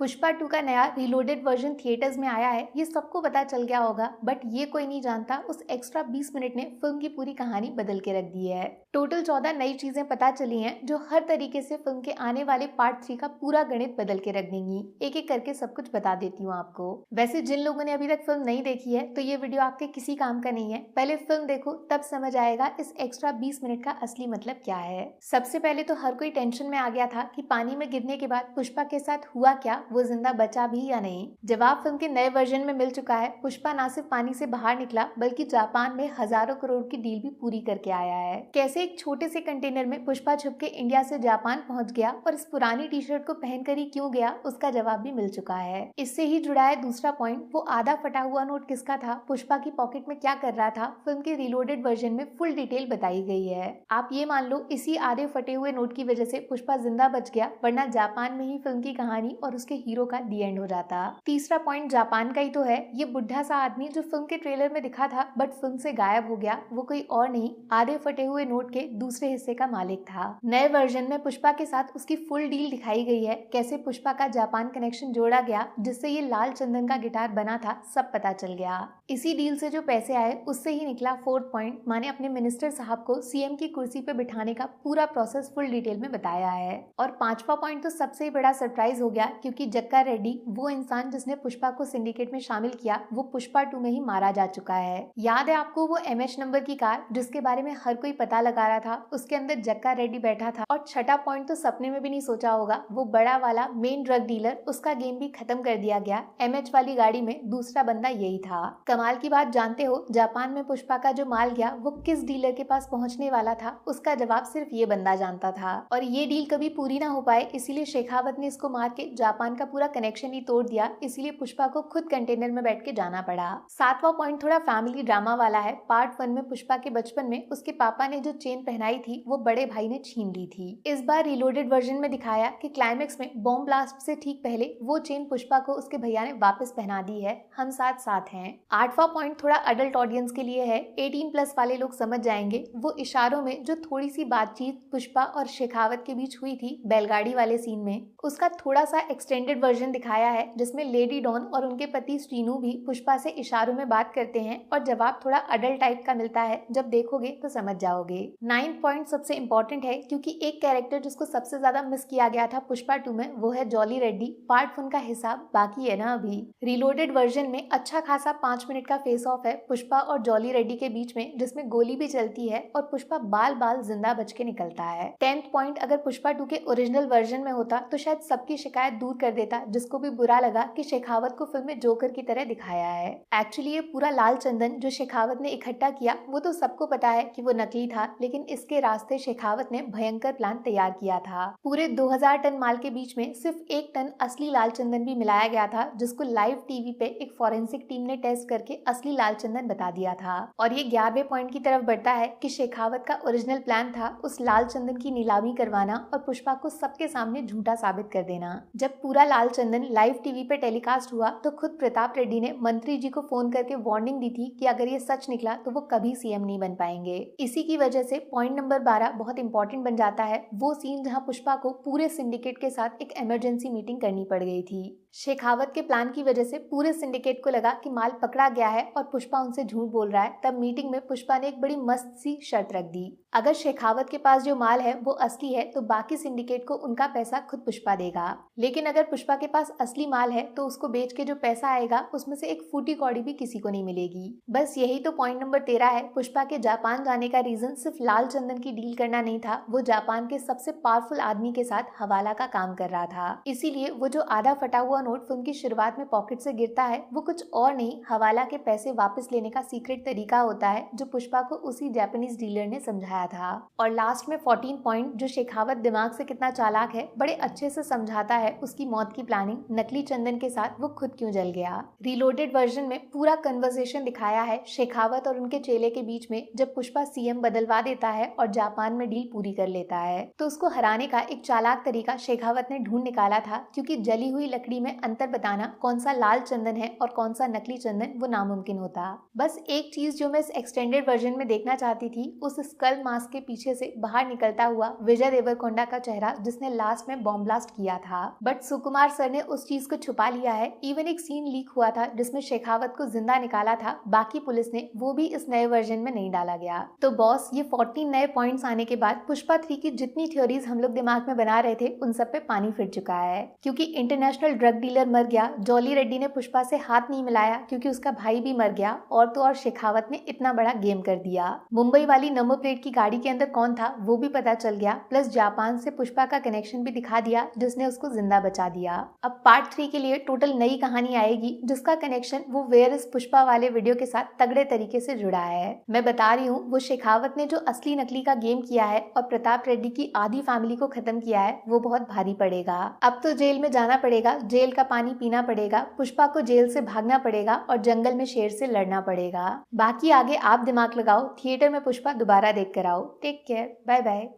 पुष्पा 2 का नया reloaded version theatres में आया है, ये सबको पता चल गया होगा, बट ये कोई नहीं जानता उस एक्स्ट्रा 20 मिनट ने फिल्म की पूरी कहानी बदल के रख दी है। टोटल 14 नई चीजें पता चली हैं जो हर तरीके से फिल्म के आने वाले पार्ट 3 का पूरा गणित बदल के रख देंगी। एक एक करके सब कुछ बता देती हूँ आपको। वैसे जिन लोगों ने अभी तक फिल्म नहीं देखी है तो ये वीडियो आपके किसी काम का नहीं है। पहले फिल्म देखो, तब समझ आएगा इस एक्स्ट्रा 20 मिनट का असली मतलब क्या है। सबसे पहले तो हर कोई टेंशन में आ गया था कि पानी में गिरने के बाद पुष्पा के साथ हुआ क्या, वो जिंदा बचा भी या नहीं। जवाब फिल्म के नए वर्जन में मिल चुका है। पुष्पा ना सिर्फ पानी से बाहर निकला बल्कि जापान में हजारों करोड़ की डील भी पूरी करके आया है। कैसे एक छोटे से कंटेनर में पुष्पा छुप के इंडिया से जापान पहुंच गया और इस पुरानी टी शर्ट को पहनकर ही क्यों गया, उसका जवाब भी मिल चुका है। इससे ही जुड़ा है दूसरा पॉइंट, वो आधा फटा हुआ नोट किसका था, पुष्पा की पॉकेट में क्या कर रहा था। फिल्म के रिलोडेड वर्जन में फुल डिटेल बताई गई है। आप ये मान लो इसी आधे फटे हुए नोट की वजह से पुष्पा जिंदा बच गया, वरना जापान में ही फिल्म की कहानी और उसके हीरो का दी एंड हो जाता। तीसरा पॉइंट जापान का ही तो है। ये बुढ़ा सा आदमी जो फिल्म के ट्रेलर में दिखा था बट फिल्म से गायब हो गया, वो कोई और नहीं, आधे फटे हुए नोट के दूसरे हिस्से का मालिक था। नए वर्जन में पुष्पा के साथ उसकी फुल डील दिखाई गई है। कैसे पुष्पा का जापान कनेक्शन जोड़ा गया जिससे ये लाल चंदन का गिटार बना था, सब पता चल गया। इसी डील से जो पैसे आए उससे ही निकला फोर्थ पॉइंट, माने अपने मिनिस्टर साहब को सीएम की कुर्सी पे बिठाने का पूरा प्रोसेस फुल डिटेल में बताया है। और पांचवा पॉइंट तो सबसे बड़ा सरप्राइज हो गया, क्योंकि जक्का रेड्डी, वो इंसान जिसने पुष्पा को सिंडिकेट में शामिल किया, वो पुष्पा 2 में ही मारा जा चुका है। याद है आपको वो MH नंबर की कार जिसके बारे में हर कोई पता लगा रहा था, उसके अंदर जक्का रेड्डी बैठा था। और छठा पॉइंट तो सपने में भी नहीं सोचा होगा, वो बड़ा वाला मेन ड्रग डीलर, उसका गेम भी खत्म कर दिया गया। MH वाली गाड़ी में दूसरा बंदा यही था। कमाल की बात जानते हो, जापान में पुष्पा का जो माल गया वो किस डीलर के पास पहुंचने वाला था, उसका जवाब सिर्फ ये बंदा जानता था। और ये डील कभी पूरी ना हो पाए, इसीलिए शेखावत ने इसको मार के जापान का पूरा कनेक्शन ही तोड़ दिया। इसीलिए पुष्पा को खुद कंटेनर में बैठ के जाना पड़ा। सातवां पॉइंट थोड़ा फैमिली ड्रामा वाला है। पार्ट 1 में पुष्पा के बचपन में उसके पापा ने जो चेन पहनाई थी वो बड़े भाई ने छीन ली थी। इस बार रिलोडेड वर्जन में दिखाया कि क्लाइमेक्स में बॉम्ब ब्लास्ट से ठीक पहले वो चेन पुष्पा को उसके भैया ने वापस पहना दी है। हम साथ साथ हैं। आठवां पॉइंट थोड़ा अडल्ट ऑडियंस के लिए है, 18+ वाले लोग समझ जाएंगे। वो इशारों में जो थोड़ी सी बातचीत पुष्पा और शेखावत के बीच हुई थी बैलगाड़ी वाले सीन में, उसका थोड़ा सा एक्सटेंडेड वर्जन दिखाया है, जिसमें लेडी डॉन और उनके पति श्रीनू भी पुष्पा से इशारों में बात करते हैं और जवाब थोड़ा अडल्ट टाइप का मिलता है। जब देखोगे तो समझ जाओगे। 9th पॉइंट सबसे इम्पोर्टेंट है, क्योंकि एक कैरेक्टर जिसको सबसे ज्यादा मिस किया गया था पुष्पा 2 में, वो है जॉली रेड्डी। पार्ट 1 का हिसाब बाकी है ना अभी। रिलोडेड वर्जन में अच्छा खासा 5 मिनट का फेस ऑफ है पुष्पा और जॉली रेड्डी के बीच में, जिसमें गोली भी चलती है और पुष्पा बाल बाल जिंदा बच के निकलता है। 10th पॉइंट, अगर पुष्पा 2 के ओरिजिनल वर्जन में होता तो शायद सबकी शिकायत दूर कर देता, जिसको भी बुरा लगा कि शेखावत को फिल्म में जोकर की तरह दिखाया है। एक्चुअली ये पूरा लाल चंदन जो शेखावत ने इकट्ठा किया वो तो सबको पता है कि वो नकली था, लेकिन इसके रास्ते शेखावत ने भयंकर प्लान तैयार किया था। पूरे 2000 टन माल के बीच में सिर्फ 1 टन असली लाल चंदन भी मिलाया गया था, जिसको लाइव टीवी पे एक फॉरेंसिक टीम ने टेस्ट करके असली लाल चंदन बता दिया था। और ये 11वें पॉइंट की तरफ बढ़ता है कि शेखावत का ओरिजिनल प्लान था उस लाल चंदन की नीलामी करवाना और पुष्पा को सबके सामने झूठा साबित कर देना। जब पूरा लाल चंदन लाइव टीवी पे टेलीकास्ट हुआ तो खुद प्रताप रेड्डी ने मंत्री जी को फोन करके वार्निंग दी थी कि अगर ये सच निकला तो वो कभी सीएम नहीं बन पाएंगे। इसी की वजह से पॉइंट नंबर 12 बहुत इंपॉर्टेंट बन जाता है, वो सीन जहां पुष्पा को पूरे सिंडिकेट के साथ एक इमरजेंसी मीटिंग करनी पड़ गई थी। शेखावत के प्लान की वजह से पूरे सिंडिकेट को लगा कि माल पकड़ा गया है और पुष्पा उनसे झूठ बोल रहा है। तब मीटिंग में पुष्पा ने एक बड़ी मस्त सी शर्त रख दी, अगर शेखावत के पास जो माल है वो असली है तो बाकी सिंडिकेट को उनका पैसा खुद पुष्पा देगा, लेकिन अगर पुष्पा के पास असली माल है तो उसको बेच के जो पैसा आएगा उसमें से एक फूटी कौड़ी भी किसी को नहीं मिलेगी। बस यही तो पॉइंट नंबर 13 है। पुष्पा के जापान जाने का रीजन सिर्फ लाल चंदन की डील करना नहीं था, वो जापान के सबसे पावरफुल आदमी के साथ हवाला का काम कर रहा था। इसीलिए वो जो आधा फटा हुआ नोट फिल्म की शुरुआत में पॉकेट से गिरता है वो कुछ और नहीं, हवाला के पैसे वापस लेने का सीक्रेट तरीका होता है जो पुष्पा को उसी जापानीज डीलर ने समझाया था। और लास्ट में 14 पॉइंट, जो शेखावत दिमाग से कितना चालाक है, बड़े अच्छे से समझाता है उसकी मौत की प्लानिंग नकली चंदन के साथ वो खुद क्यों जल गया। रिलोडेड वर्जन में पूरा कन्वर्सेशन दिखाया है शेखावत और उनके चेले के बीच में, जब पुष्पा सीएम बदलवा देता है और जापान में डील पूरी कर लेता है तो उसको हराने का एक चालाक तरीका शेखावत ने ढूंढ निकाला था, क्योंकि जली हुई लकड़ी में अंतर बताना कौन सा लाल चंदन है और कौन सा नकली चंदन वो नामुमकिन होता। बस एक चीज जो मैं इस एक्सटेंडेड वर्जन में देखना चाहती थी, उस स्कल मास्क के पीछे से बाहर निकलता हुआ विजय देवरकोंडा का चेहरा जिसने लास्ट में बॉम्ब ब्लास्ट किया था। बट सुकुन सुकुमार सर ने उस चीज को छुपा लिया है। इवन एक सीन लीक हुआ था जिसमें शेखावत को जिंदा निकाला था, बाकी पुलिस ने वो भी इस नए वर्जन में नहीं डाला गया। तो बॉस, ये 14 नए पॉइंट्स आने के बाद पुष्पा 3 की जितनी थ्योरीज हम लोग दिमाग में बना रहे थे उन सब पे पानी फिर चुका है। क्योंकि इंटरनेशनल ड्रग डीलर मर गया, जॉली रेड्डी ने पुष्पा से हाथ नहीं मिलाया क्योंकि उसका भाई भी मर गया, और तो और शेखावत ने इतना बड़ा गेम कर दिया। मुंबई वाली नंबर प्लेट की गाड़ी के अंदर कौन था वो भी पता चल गया, प्लस जापान से पुष्पा का कनेक्शन भी दिखा दिया जिसने उसको जिंदा बचा दिया। अब पार्ट 3 के लिए टोटल नई कहानी आएगी जिसका कनेक्शन वो वेयर इज पुष्पा वाले वीडियो के साथ तगड़े तरीके से जुड़ा है। मैं बता रही हूँ, वो शेखावत ने जो असली नकली का गेम किया है और प्रताप रेड्डी की आधी फैमिली को खत्म किया है वो बहुत भारी पड़ेगा। अब तो जेल में जाना पड़ेगा, जेल का पानी पीना पड़ेगा, पुष्पा को जेल से भागना पड़ेगा और जंगल में शेर से लड़ना पड़ेगा। बाकी आगे आप दिमाग लगाओ, थिएटर में पुष्पा दोबारा देख कर आओ। Take care, bye bye.